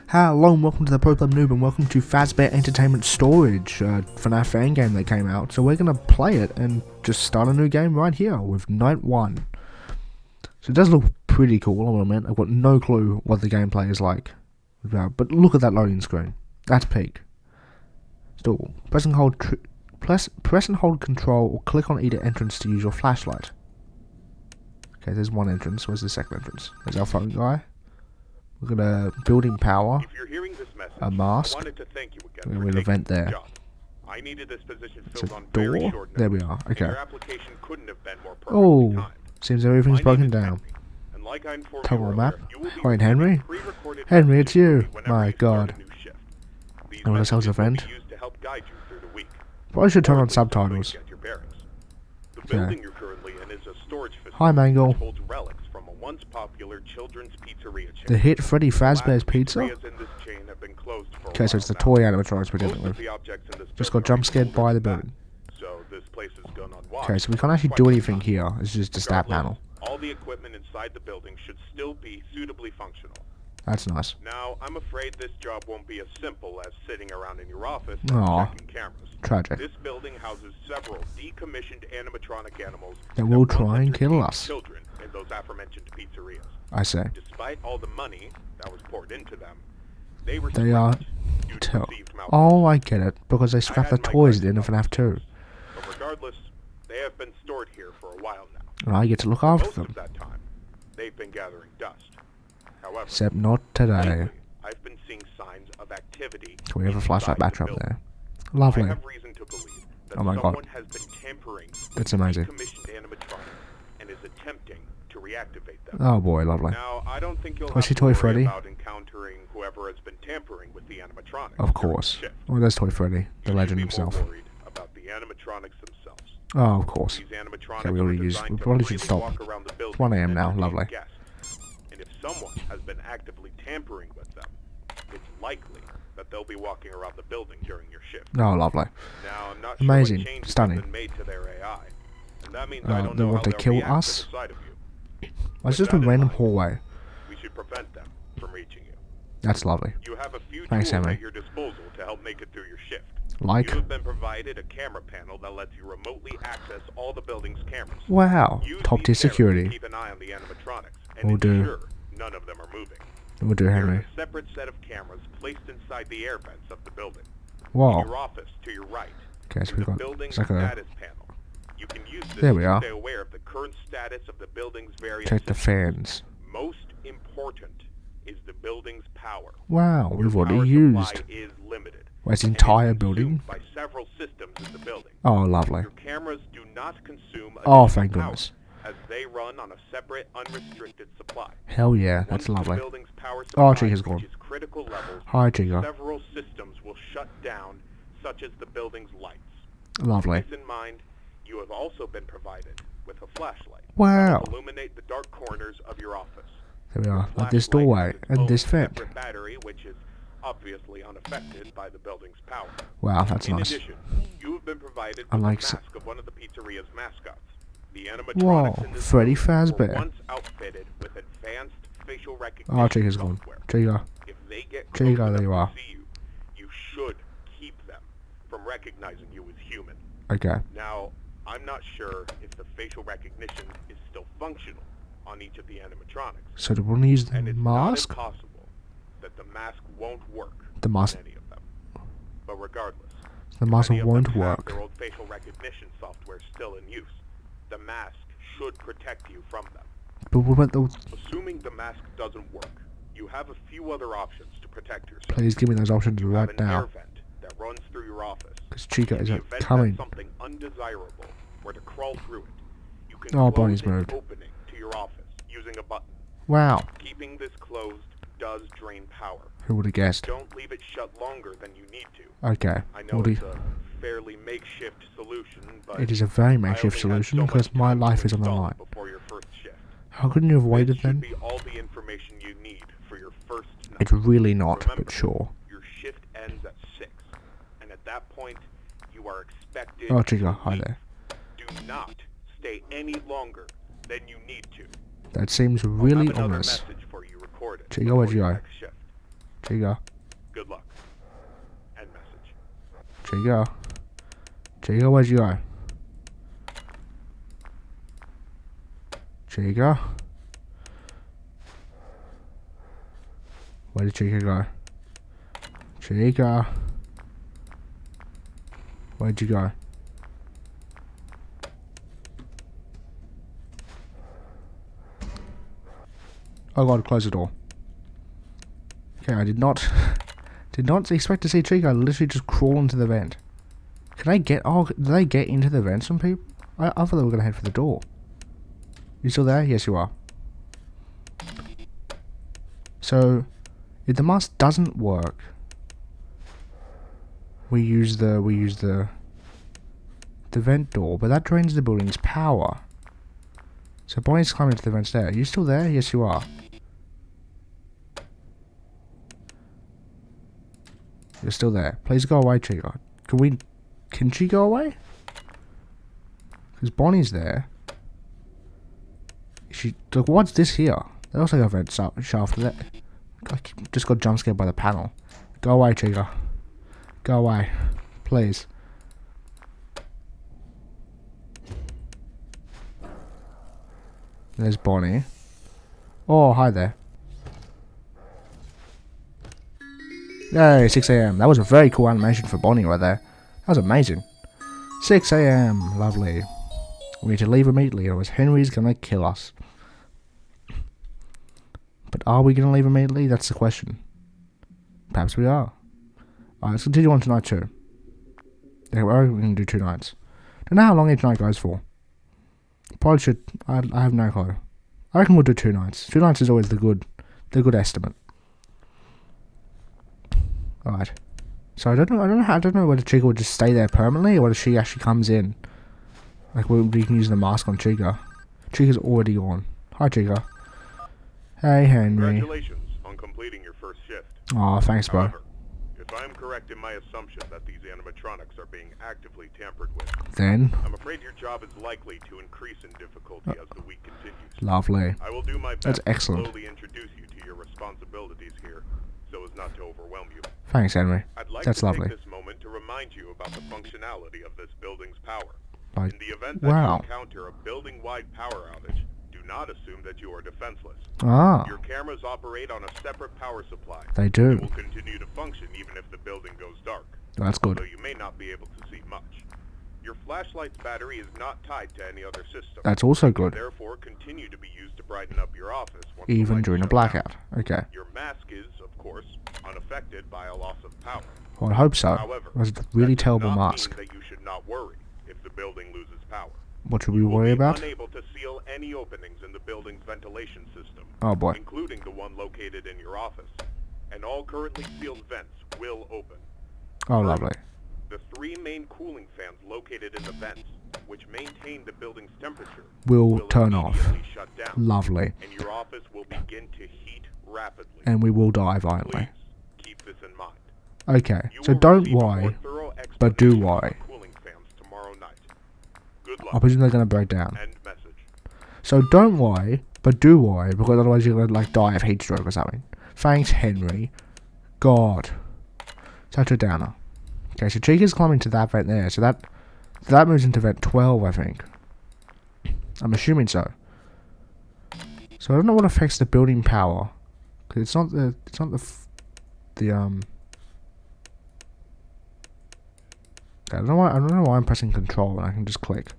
Hello and welcome to TheProPlebNoob and welcome to Fazbear Entertainment Storage, Fnaf fan game that came out. So we're going to play it and just start a new game right here with Night 1. So it does look pretty cool, I will admit. I've got no clue what the gameplay is like. But look at that loading screen. That's peak. Still, press and hold control or click on either entrance to use your flashlight. Okay, there's one entrance. Where's the second entrance? There's our phone guy. We've got a building power, a mask, we have an event there. It's a door, there we are, okay. Oh, seems everything's broken down. Total map, wait Henry? Henry, it's you, my god. And what else event? Probably should turn on subtitles. Okay. Hi Mangle. Once popular children's pizzeria chain. The hit Freddy Fazbear's Pizza? Okay, so it's the toy animatronics we're dealing with. Just got jump scared by the building. Okay, so we can't actually do anything here. It's just a stat panel. All the equipment inside the building should still be suitably functional. That's nice. Now, I'm afraid this job won't be as simple as sitting around in your office and checking cameras. Tragic. This building houses several decommissioned animatronic animals that will try and kill us. Children in those aforementioned pizzerias. I say. Despite all the money that was poured into them, they are. Oh, I get it. Because they scrapped the toys at the end of Fnaf 2. But regardless, they have been stored here for a while now. And I get to look after them. Most of that time, they've been gathering dust. However, except not today. I've been seeing signs of activity. Can we have a flashlight battery up there? Lovely. I have reason to believe that oh my god. Has been tampering that's amazing. And is attempting to reactivate them. Oh boy, lovely. Now, I don't think you'll have to worry Freddy? About encountering whoever has been tampering with the animatronics. Of course. Well, there's Toy Freddy, the legend himself. Worried about the animatronics themselves. Oh, of course. These animatronics okay, we probably should stop. It's 1 AM now, lovely. And if someone has been actively tampering with them, it's likely that they'll be walking around the building during your shift. Oh, lovely. Now, I'm not amazing, sure what stunning. Been made to their AI. And that means I don't know they want to kill us? It's just a random hallway. We should prevent them from reaching you. That's lovely. You have a few tools at your disposal to help make it through your shift. Like? You have been provided a camera panel that lets you remotely access all the building's cameras. Wow. Top tier security. Keep an eye on the animatronics and we'll do. Ensure none of them are moving. We'll do, Henry. There's a separate set of cameras placed inside the air vents of the building. Whoa. In your office to your right. Okay, so we've got building's like a status panel. You can use this there we are. To stay aware of the current status of the building's various check the fans. Most important is the building's power. Wow, we've already used. Is limited. Its entire building. By several systems in the building. Oh, lovely. Your cameras do not consume oh, thank goodness. As they run on a separate, unrestricted supply. Hell yeah, that's lovely. Oh, Chica's gone. Levels, hi, Chica. Several systems will shut down, such as the building's lights. Lovely. With this in mind, you have also been provided with a flashlight. Wow. To illuminate the dark corners of your office. There we are. Like this doorway and this vent. Battery, which is obviously unaffected by the building's power. Wow, that's nice. In addition, you have been provided with a mask of one of the pizzeria's mascots. The animatronics whoa, in this Freddy Fazbear. Once outfitted with advanced facial recognition oh, Chica's gone. Chica. If they get Chica, there you are. You should keep them from recognizing you as human. Okay. Now, I'm not sure if the facial recognition is still functional on each of the animatronics. So do we want to use the mask? It's not impossible that the mask won't work the mask. on any of them. But regardless, the mask won't work. Their old facial recognition software still in use. The mask should protect you from them. But what about the... Assuming the mask doesn't work, you have a few other options to protect yourself. Please give me those options right now. Air vent that runs through your office. Because Chica is coming. Something undesirable or to crawl through it. You can oh, Bonnie's moved. Opening to your office using a button. Wow. Keeping this closed does drain power. Who would have guessed? Don't leave it shut longer than you need to. Okay. I know it's a fairly makeshift solution, but it is a very makeshift solution because my life is on the line. Before your first shift. How couldn't you have waited then? Be all the information you need for your first night. It's really not, remember, but sure. Your shift ends at 6, and at that point, you are expected. Oh, Chica, hi there. Do not stay any longer than you need to. That seems really ominous. For you recorded Chica, where'd you go? Chica. Good luck. End message. Chica. Chica, where'd you go? Chica? Where did Chica go? Chica? Where'd you go? Oh god, close the door. Okay, I did not expect to see Chica literally just crawl into the vent. Can I get, do they get into the vents from people? I thought they were gonna head for the door. You still there? Yes, you are. So, if the mask doesn't work, we use the vent door, but that drains the building's power. So Bonnie's climbing into the vents there. Are you still there? Yes, you are. You're still there. Please go away, Chica. Can she go away? Because Bonnie's there. Look, what's this here? That looks like a vent shaft there. I just got jump scared by the panel. Go away, Chica. Go away. Please. There's Bonnie. Oh, hi there. Yay, 6 AM. That was a very cool animation for Bonnie right there. That was amazing. 6 AM. Lovely. We need to leave immediately or else Henry's gonna kill us. But are we gonna leave immediately? That's the question. Perhaps we are. Alright, let's continue on to night 2. Yeah, we're going to do 2 nights. Don't know how long each night goes for. Probably should. I have no clue. I reckon we'll do 2 nights. 2 nights is always the good estimate. Alright. So I don't know whether Chica would just stay there permanently or whether she actually comes in. Like we can use the mask on Chica. Chica's already gone. Hi, Chica. Hey, Henry. Congratulations on completing your first shift. Aw, thanks, bro. However, if I am correct in my assumption that these animatronics are being actively tampered with, Then? I'm afraid your job is likely to increase in difficulty as the week continues. Lovely. I will do my best That's excellent. to slowly introduce you to your responsibilities here, so as not to overwhelm you. Thanks, Henry. I'd like That's to lovely. take this moment to remind you about the functionality of this building's power. Like, In the event that wow. you encounter a building-wide power outage, do not assume that you are defenseless. Ah, Your cameras operate on a separate power supply. they They do. will continue to function even if the building goes dark, That's though good. you may not be able to see much. Your flashlight's battery is not tied to any other system. That's also good. Therefore, continue to be used to brighten up your office once the Even lights during a shut down. blackout. Okay. Your mask is, of course, unaffected by a loss of power. Well, I hope so. However, It was a really that does terrible not mask. mean that you should not worry if the building loses power. What should we You will worry be about? unable to seal any openings in the building's ventilation system, Oh boy. including the one located in your office. And all currently sealed vents will open. Oh, lovely. The 3 main cooling fans located in the vents, which maintain the building's temperature, Will turn off. immediately shut down, Lovely. and your office will begin to heat rapidly. And we will die violently. Please keep this in mind. Okay, You so will don't receive a more worry, thorough but do explanation of worry. the cooling fans tomorrow night. Good I luck. presume they're gonna break down. End message. So don't worry, but do worry, because otherwise you're gonna like die of heat stroke or something. Thanks, Henry. God. Such a downer. Okay, so Chica's climbing to that vent there, so that moves into vent 12, I think. I'm assuming so. So I don't know what affects the building power, because it's not the I don't know why I'm pressing control when I can just click.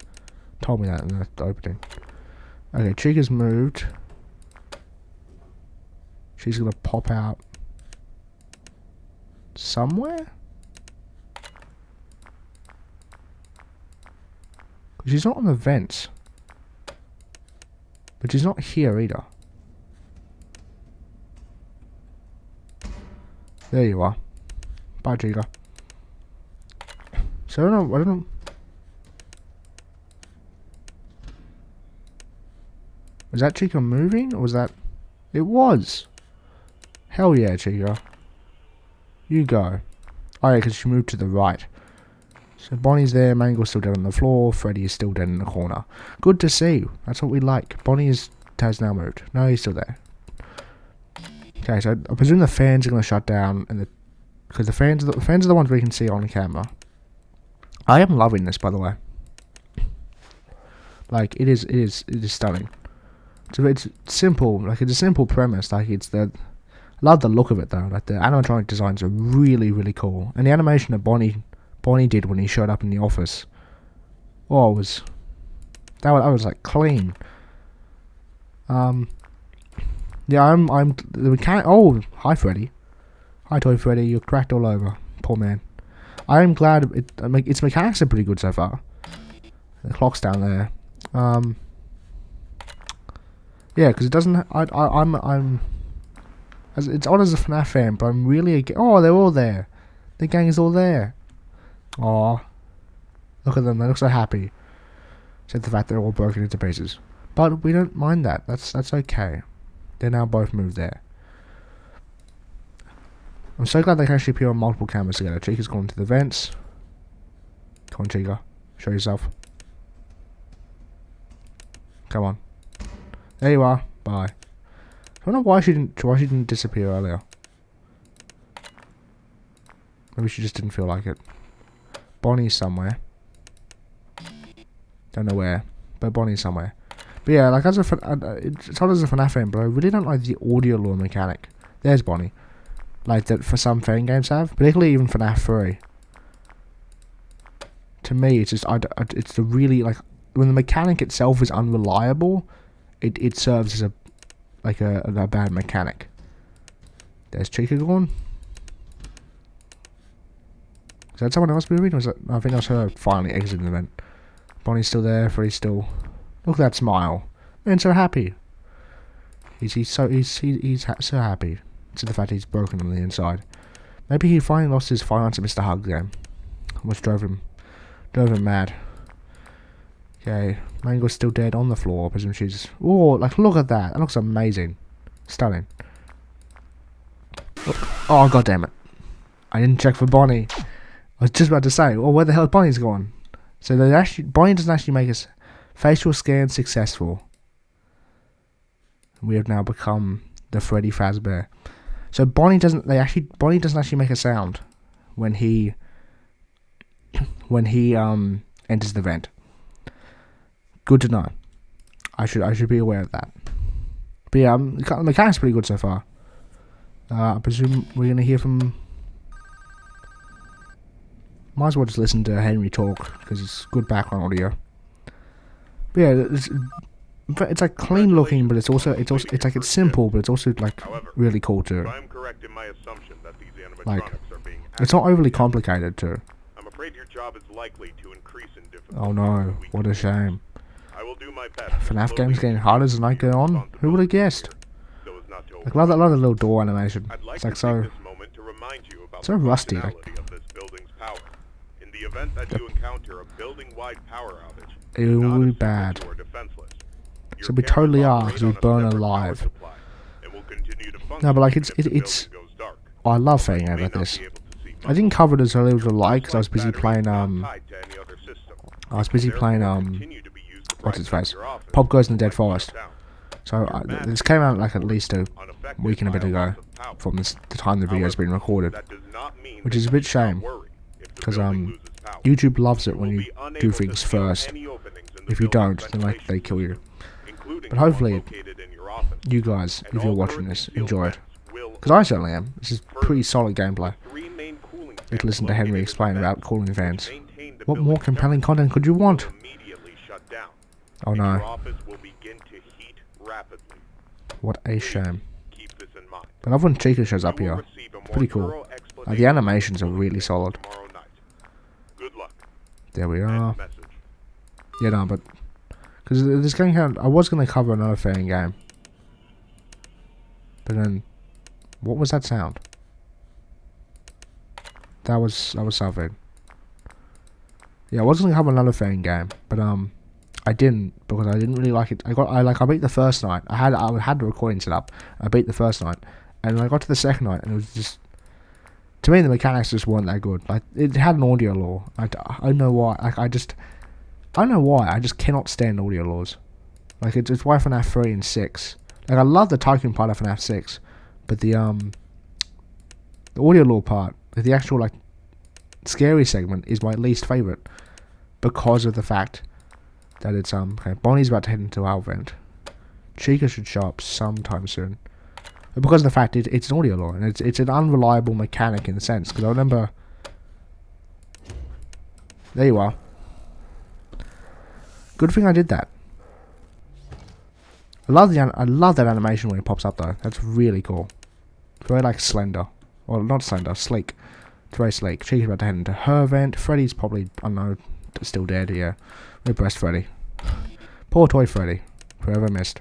Told me that in the opening. Okay, Chica's moved. She's gonna pop out somewhere? She's not on the vents. But she's not here either. There you are. Bye, Chica. So I don't know. Was that Chica moving, or was that? It was. Hell yeah, Chica. You go. Oh yeah, because she moved to the right. So Bonnie's there, Mangle's still dead on the floor, Freddy is still dead in the corner. Good to see. That's what we like. Bonnie has now moved. No, he's still there. Okay, so I presume the fans are going to shut down, and because the fans are the ones we can see on camera. I am loving this, by the way. Like, it is stunning. It's simple, like, it's a simple premise. Like, I love the look of it though. Like, the animatronic designs are really, really cool, and the animation that Bonnie did when he showed up in the office. Oh, that was like clean. Yeah, I'm the mechanic. Oh, hi Freddy. Hi Toy Freddy. You're cracked all over. Poor man. I am glad its mechanics are pretty good so far. The clock's down there. Yeah, because it doesn't. I'm. It's odd as a Fnaf fan, but I'm really. Oh, they're all there. The gang is all there. Aw. Look at them. They look so happy. Except the fact they're all broken into pieces. But we don't mind that. That's okay. They now both moved there. I'm so glad they can actually appear on multiple cameras together. Chica's gone to the vents. Come on, Chica. Show yourself. Come on. There you are. Bye. I don't know why she didn't disappear earlier. Maybe she just didn't feel like it. Bonnie's somewhere. Don't know where, but Bonnie's somewhere. But yeah, like it's not as a Fnaf fan, but I really don't like the audio lure mechanic. There's Bonnie. Like that for some fan games have, particularly even FNAF 3. To me, it's just it's the really, like, when the mechanic itself is unreliable, it serves as a bad mechanic. There's Chica gone. Is that someone else moving? Or is that, I think that was her finally exiting the event. Bonnie's still there. Freddy's still. Look at that smile. Man, so happy. He's so happy. To the fact he's broken on the inside. Maybe he finally lost his finance at Mr. Hug game, which drove him mad. Okay, Mango's still dead on the floor. I presume she's. Oh, like look at that. That looks amazing, stunning. Oh, god damn it! I didn't check for Bonnie. I was just about to say, oh, where the hell Bonnie's gone? So Bonnie doesn't actually make us facial scan successful. We have now become the Freddy Fazbear. So Bonnie doesn't actually make a sound when he enters the vent. Good to know. I should be aware of that. But yeah, the mechanic's pretty good so far. I presume we're gonna hear from. Might as well just listen to Henry talk because it's good background audio. But yeah, it's like clean looking, but it's like it's simple, but it's also like really cool too. I'm correct in my assumption that these animatronics Like, are being it's not overly complicated too. I'm afraid your job is likely to increase in difficulty. Oh no, what a shame. I will do my best. FNAF games getting harder as the night go on. Who would have guessed? So as not to Like, love the little door animation. I'd like It's like to so. take this moment to remind you about so the rusty, functionality like- of this building's power. In the event that you encounter a building-wide power outage, It do not will be assume that bad. you are defenseless. So Your we totally cameras are, operate 'cause we on a burn separate power alive. supply and will continue to function No, but like even if the it's. building goes dark. Oh, I love saying You may about not this. be able to see I didn't cover it as early as I like because I was busy Battery is playing not tied to any other system. I was busy playing Therefore, continue to be used to what's its brighten up face? your office Pop Goes in the Dead while Forest. down. So this came out like at least a Unaffected week and a bit by ago loss of power. from the time the video's been recorded, That does not mean which that is a you bit should not shame worry if the because building loses power. YouTube loves it You when will you be unable do to things seal first. any openings in the If you building's don't, then like they ventilation kill you. system, including But hopefully the one located in your office. You guys, And if you're all watching currently this, sealed enjoy it. vents will Because I certainly am. This is pretty solid gameplay. three main cooling You fans can listen to Henry located in explain the about vents, cooling which fans. maintain the What more building's compelling temperature, content could you want? will immediately shut down, Oh and your no, office will begin to heat rapidly. what a shame. Keep this in mind. But I love when Chica shows up You will here. receive a more Pretty cool. thorough The explanation animations are of really solid. tomorrow night. Good luck. There we End are. message. Yeah, no, but because this game count, I was gonna cover another fan game, but then what was that sound? That was something. Yeah, I was gonna cover another fan game, but I didn't because I didn't really like it. I beat the first night. I had the recording set up. I beat the first night, and I got to the second night, and it was just. To me, the mechanics just weren't that good. Like, it had an audio lure. I don't know why. Like, I don't know why. I just cannot stand audio lures. Like, it's why FNAF 3 and 6. Like, I love the Tycoon part of FNAF 6. But the audio lore part, the actual like scary segment, is my least favorite because of the fact that it's okay, Bonnie's about to head into our vent. Chica should show up sometime soon. But because of the fact it's an audio lore, and it's an unreliable mechanic in a sense. Because I remember, there you are. Good thing I did that. I love that animation when it pops up though. That's really cool. It's very like slender, or not slender, sleek. It's very sleek. Chica's about to head into her vent. Freddy's probably, I don't know, still dead. Yeah, we pressed Freddy. Poor toy Freddy, forever missed.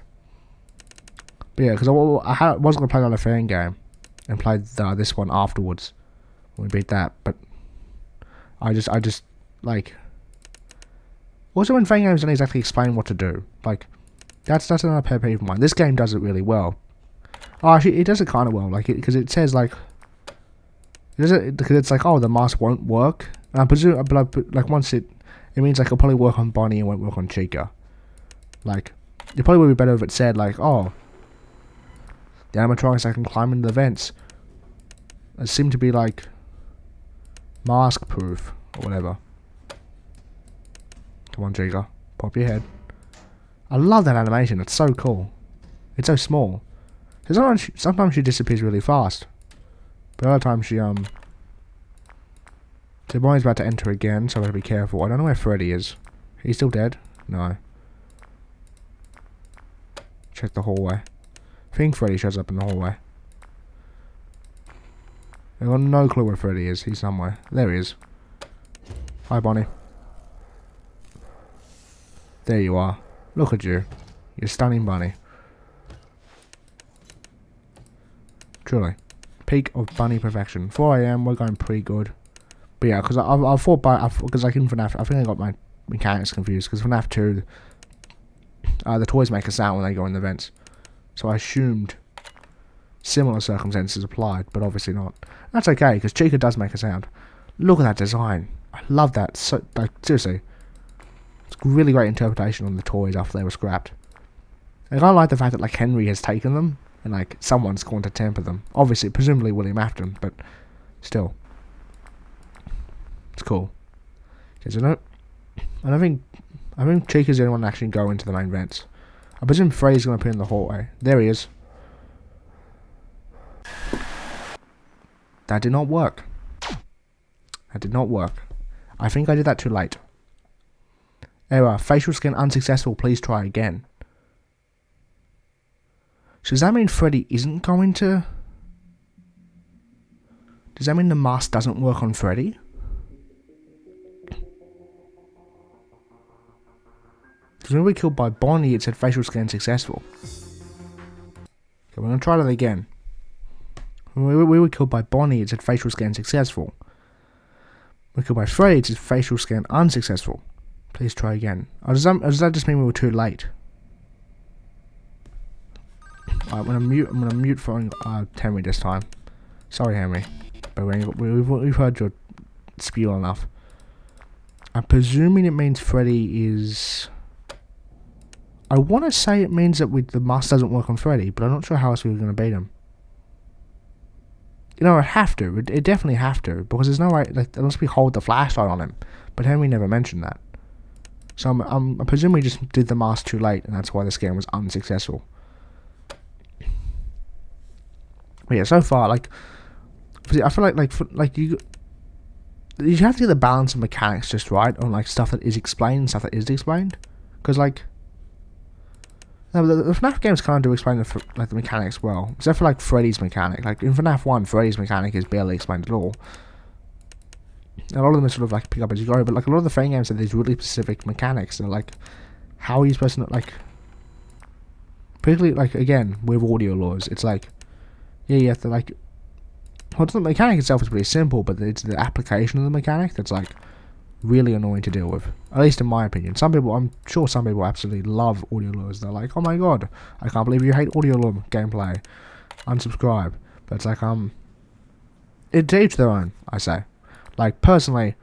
But yeah, because I was gonna play another fan game and play this one afterwards when we beat that, but I just like. Also, when fan games don't exactly explain what to do, like. That's another pet peeve of mine. This game does it really well. Oh, actually, it does it kind of well, like because it says like, because it's like, oh, the mask won't work. And I presume, but like once it means like it'll probably work on Bonnie and won't work on Chica. Like, it probably would be better if it said like, oh, the animatronics that can climb into the vents. It seem to be like mask proof or whatever. Come on, Chica, pop your head. I love that animation. It's so cool. It's so small. Sometimes she disappears really fast, but other times she So Bonnie's about to enter again, so I gotta be careful. I don't know where Freddy is. He's still dead? No. Check the hallway. I think Freddy shows up in the hallway. I've got no clue where Freddy is. He's somewhere. There he is. Hi, Bonnie. There you are. Look at you. You're stunning, Bunny. Truly. Peak of bunny perfection. 4 AM, we're going pretty good. But yeah, because I thought because like in Fnaf, I think I got my mechanics confused. Because Fnaf 2, the toys make a sound when they go in the vents. So I assumed similar circumstances applied, but obviously not. That's okay, because Chica does make a sound. Look at that design. I love that. So, like, seriously. It's really great interpretation on the toys after they were scrapped. I kind of like the fact that like Henry has taken them and like someone's going to tamper them. Obviously, presumably William Afton, but still, it's cool. Okay, so I think Chica's the only one to actually go into the main vents. I presume Freddy's going to appear in the hallway. There he is. That did not work. That did not work. I think I did that too late. Error. Facial scan unsuccessful. Please try again. So does that mean Freddy isn't going to... Does that mean the mask doesn't work on Freddy? Because when we were killed by Bonnie, it said facial scan successful. Okay, we're going to try that again. When we were killed by Bonnie, it said facial scan successful. We were killed by Freddy, it said facial scan unsuccessful. Please try again. Or does that just mean we were too late? I'm gonna mute for Henry this time. Sorry, Henry, but we've heard your spiel enough. I'm presuming it means Freddy is. I want to say it means that the mask doesn't work on Freddy, but I'm not sure how else we were gonna beat him. You know, it have to. It definitely have to, because there's no way. Like, unless we hold the flashlight on him, but Henry never mentioned that. So I presume we just did the mask too late, and that's why this game was unsuccessful. But yeah, so far, like, I feel like you have to get the balance of mechanics just right on like stuff that is explained and stuff that isn't explained, because like, the FNAF games kind of do explain the mechanics well, except for like Freddy's mechanic. Like in FNAF 1, Freddy's mechanic is barely explained at all. A lot of them are sort of like pick up as you go, but like a lot of the fan games have these really specific mechanics. They're like, how are you supposed to like, particularly like again with audio laws, it's like, yeah, you have to like, well, the mechanic itself is pretty simple, but it's the application of the mechanic that's like really annoying to deal with. At least in my opinion. Some people, I'm sure some people absolutely love audio laws. They're like, oh my god, I can't believe you hate audio law gameplay. Unsubscribe. But it's like it to each their own, I say. Like personally,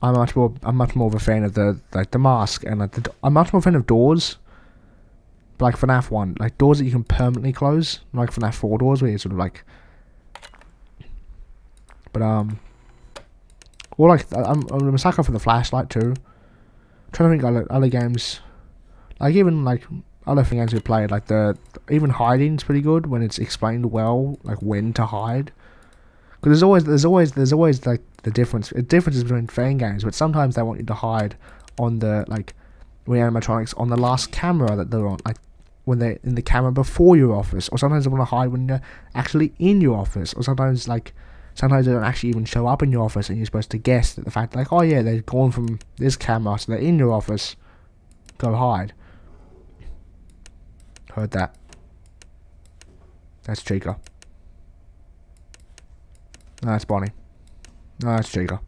I'm much more of a fan of the mask, and like I'm much more a fan of doors like FNAF 1, like doors that you can permanently close, like FNAF 4 doors where you sort of like, but or like I'm a sucker for the flashlight too. I'm trying to think other games, like even like other games we played, like even hiding's pretty good when it's explained well, like when to hide. Because there's always like the differences between fan games, but sometimes they want you to hide on the like with animatronics on the last camera that they're on, like when they're in the camera before your office, or sometimes they want to hide when you're actually in your office, or sometimes they don't actually even show up in your office, and you're supposed to guess that the fact like, oh yeah, they've gone from this camera, so they're in your office, go hide. Heard that. That's Chica. No, that's Bonnie. No, that's Chica.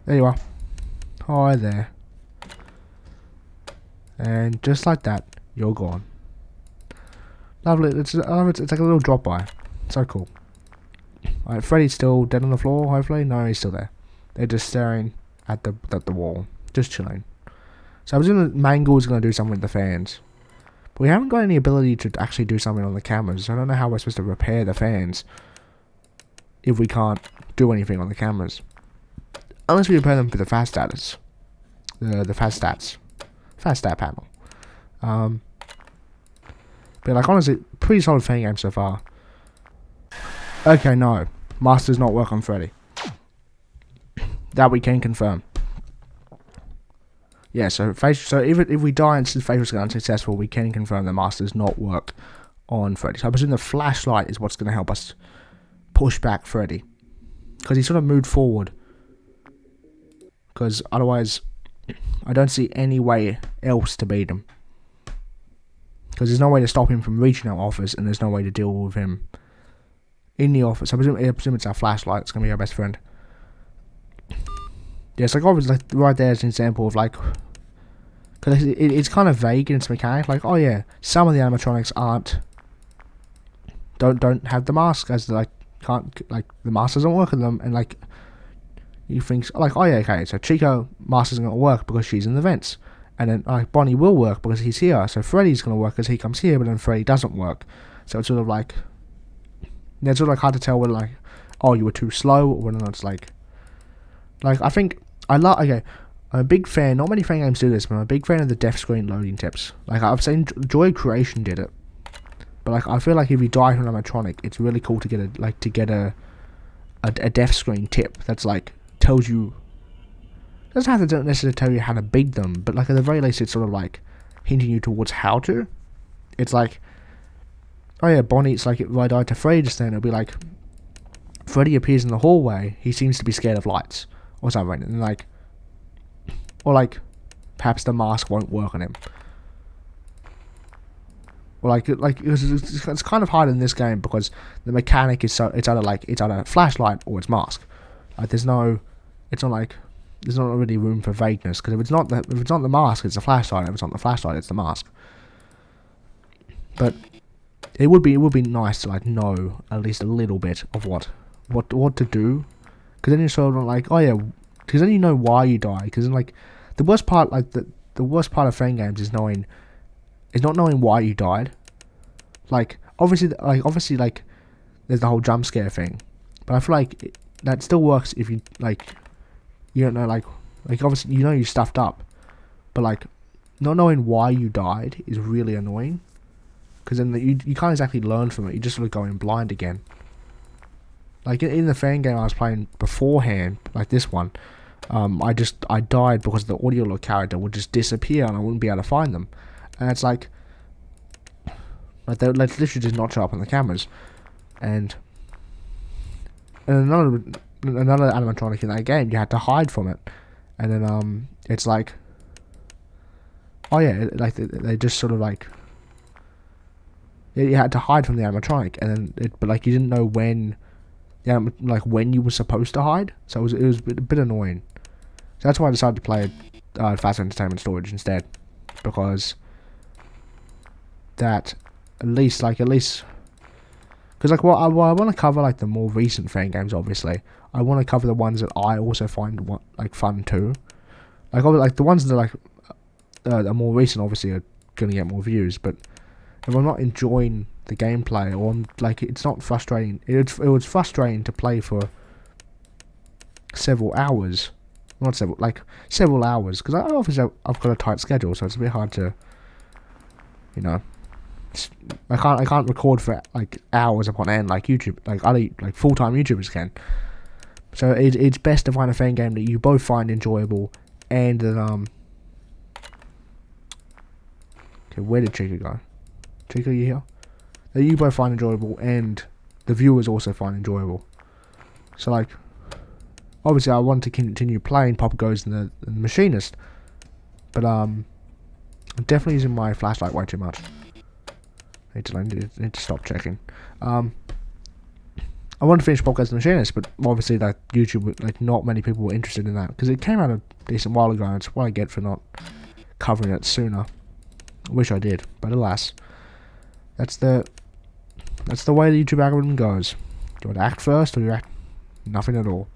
There you are. Hi there. And just like that, you're gone. Lovely. It's like a little drop by. So cool. Alright, Freddy's still dead on the floor, hopefully. No, he's still there. They're just staring at the wall. Just chilling. So I presume that Mangle's going to do something with the fans. But we haven't got any ability to actually do something on the cameras. So I don't know how we're supposed to repair the fans if we can't do anything on the cameras. Unless we repair them for the fast status. The fast stats. Fast stat panel. But like honestly, pretty solid fan game so far. Okay, no. Master's not work on Freddy. That we can confirm. Yeah, so if we die and the facial's unsuccessful, we can confirm the Master's not work on Freddy. So I presume the flashlight is what's going to help us push back Freddy. Because he sort of moved forward. Because otherwise, I don't see any way else to beat him. Because there's no way to stop him from reaching our office, and there's no way to deal with him in the office. I presume it's our flashlight. It's going to be our best friend. Yeah, it's like obviously like, right there is an example of like, because it's kind of vague in its mechanic. Like, oh yeah, some of the animatronics don't have the mask, as like can't, like the mask doesn't work on them, and like you think like, oh yeah, okay, so Chico mask isn't gonna work because she's in the vents, and then like Bonnie will work because he's here, so Freddy's gonna work because he comes here, but then Freddy doesn't work. So it's sort of like, it's sort of like hard to tell whether like, oh, you were too slow, or whether it's like I think I'm a big fan. Not many fan games do this, but I'm a big fan of the death screen loading tips. Like I've seen Joy Creation did it, but like I feel like if you die from an animatronic, it's really cool to get a death screen tip that's like tells you. Doesn't have to necessarily tell you how to beat them, but like at the very least, it's sort of like hinting you towards how to. It's like, oh yeah, Bonnie. It's like if I died to Freddy just then, it'll be like Freddy appears in the hallway. He seems to be scared of lights or something, and like. Or like, perhaps the mask won't work on him. Or like it's kind of hard in this game because the mechanic is so it's either flashlight or it's mask. Like it's not really room for vagueness, because if it's not the mask, it's the flashlight. If it's not the flashlight, it's the mask. But it would be nice to like know at least a little bit of what to do, because then you're sort of like, oh yeah. Because then you know why you die. Because then, like, the worst part, like the worst part of fan games is not knowing why you died. Like obviously, there's the whole jump scare thing, but I feel like that still works if you you don't know, like obviously you know you stuffed up, but like not knowing why you died is really annoying. Because then you can't exactly learn from it. You just sort of go in blind again. Like in the fan game I was playing beforehand, like this one. I died because the audio log character would just disappear and I wouldn't be able to find them, and it's like they literally just not show up on the cameras, and another animatronic in that game, you had to hide from it, and then it's like, oh yeah, like they just sort of like, you had to hide from the animatronic, and then but like you didn't know when. Yeah, like when you were supposed to hide, so it was a bit annoying. So that's why I decided to play Fazbear Entertainment Storage instead, because that at least, because like I want to cover like the more recent fan games. Obviously, I want to cover the ones that I also find like fun too. Like the ones that are more recent, obviously, are gonna get more views. But if I'm not enjoying the gameplay, or I'm, like, it's not frustrating. It was frustrating to play for several hours. Not several, like several hours, because obviously I've got a tight schedule, so it's a bit hard to, you know, I can't record for like hours upon end like YouTube, like other like full-time YouTubers can. So it's best to find a fan game that you both find enjoyable, and that okay, where did Chica go? Chica, you here? That you both find enjoyable, and the viewers also find enjoyable. So like, obviously I want to continue playing Papa Goes and the Machinist, but I'm definitely using my flashlight way too much. I need to stop checking. I want to finish Papa Goes and the Machinist, but obviously that YouTube, like, not many people were interested in that, because it came out a decent while ago, and it's what I get for not covering it sooner. I wish I did, but alas, that's the way the YouTube algorithm goes. You want to act first, or you act nothing at all.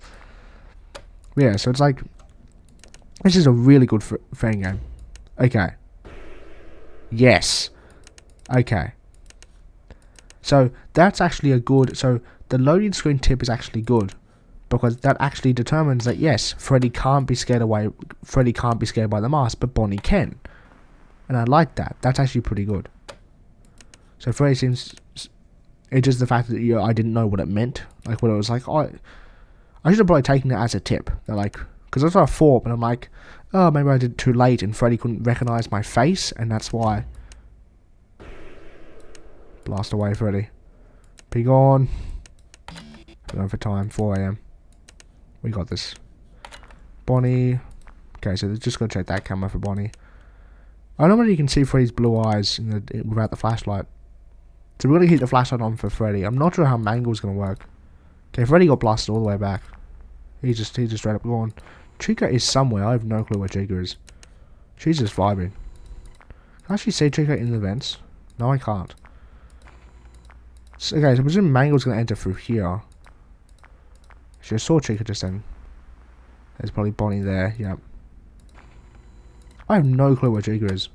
Yeah, so it's like, this is a really good fan game. Okay. Yes. Okay. So that's actually a good. So the loading screen tip is actually good, because that actually determines that yes, Freddy can't be scared away. Freddy can't be scared by the mask, but Bonnie can, and I like that. That's actually pretty good. So Freddy seems. It's just the fact that I didn't know what it meant. Like, what it was like. I should have probably taken it as a tip. They're like, because that's what I thought, but I'm like, oh, maybe I did it too late, and Freddy couldn't recognize my face, and that's why. Blast away, Freddy. Be gone. Be gone for time. 4 AM. We got this. Bonnie. Okay, so just gonna check that camera for Bonnie. I don't know whether you can see Freddy's blue eyes without the flashlight. So we're gonna keep the flashlight on for Freddy. I'm not sure how Mangle's gonna work. Okay, Freddy got blasted all the way back. He's just straight up gone. Chica is somewhere. I have no clue where Chica is. She's just vibing. Can I actually see Chica in the vents? No, I can't. So, okay, so I presume Mangle's gonna enter through here. She saw Chica just then. There's probably Bonnie there. Yep. I have no clue where Chica is.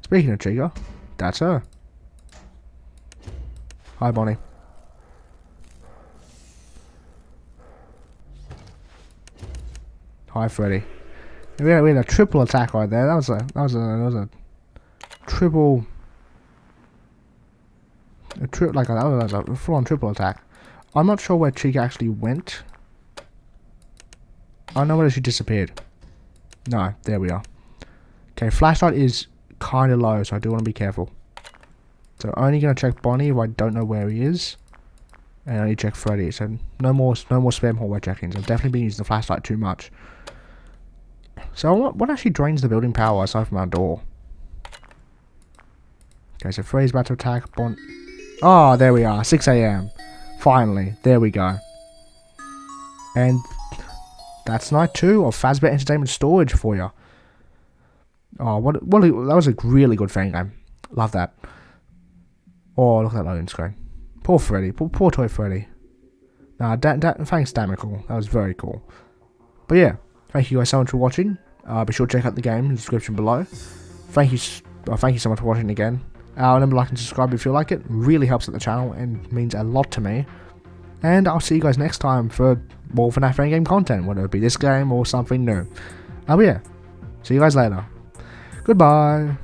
Speaking of Chica, that's her. Hi, Bonnie. Hi, Freddy. We had a triple attack right there. That was a triple. That was a full-on triple attack. I'm not sure where Chica actually went. I know whether she disappeared. No, there we are. Okay, flashlight is kind of low, so I do want to be careful. So only gonna check Bonnie if I don't know where he is, and only check Freddy. So no more spam hallway check-ins. I've definitely been using the flashlight too much. So what actually drains the building power aside from our door? Okay, so Freddy's about to attack Oh, there we are. 6 AM. Finally, there we go. And that's night 2 of Fazbear Entertainment Storage for you. Oh, that was a really good fan game. Love that. Oh, look at that loading screen. Poor Freddy. Poor toy Freddy. Nah, thanks, DaMikel. That was very cool. But yeah, thank you guys so much for watching. Be sure to check out the game in the description below. Thank you so much for watching again. Remember, like and subscribe if you like it. Really helps out the channel and means a lot to me. And I'll see you guys next time for more Fnaf fan game content, whether it be this game or something new. But yeah, see you guys later. Goodbye.